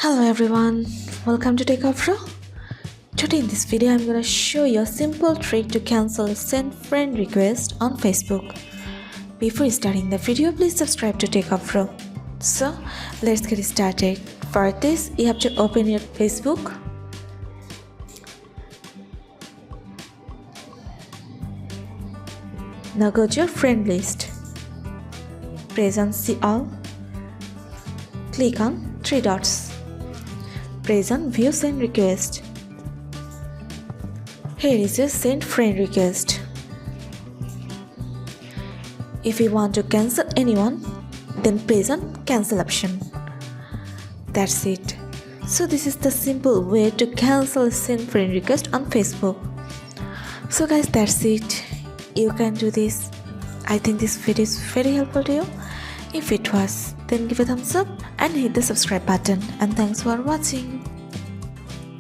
Hello everyone, welcome to Techavro. Today in this video I'm gonna show you a simple trick to cancel a send friend request on Facebook. Before starting the video, please subscribe to Techavro. So let's get started. For this, you have to open your Facebook. Now go to your friend list. Press on see all. Click on three dots. Press on view send request. Here is your send friend request. If you want to cancel anyone, then press on cancel option. That's it. So this is the simple way to cancel send friend request on Facebook. So guys, that's it. You can do this. I think this video is very helpful to you. If it was, then give a thumbs up and hit the subscribe button. And thanks for watching.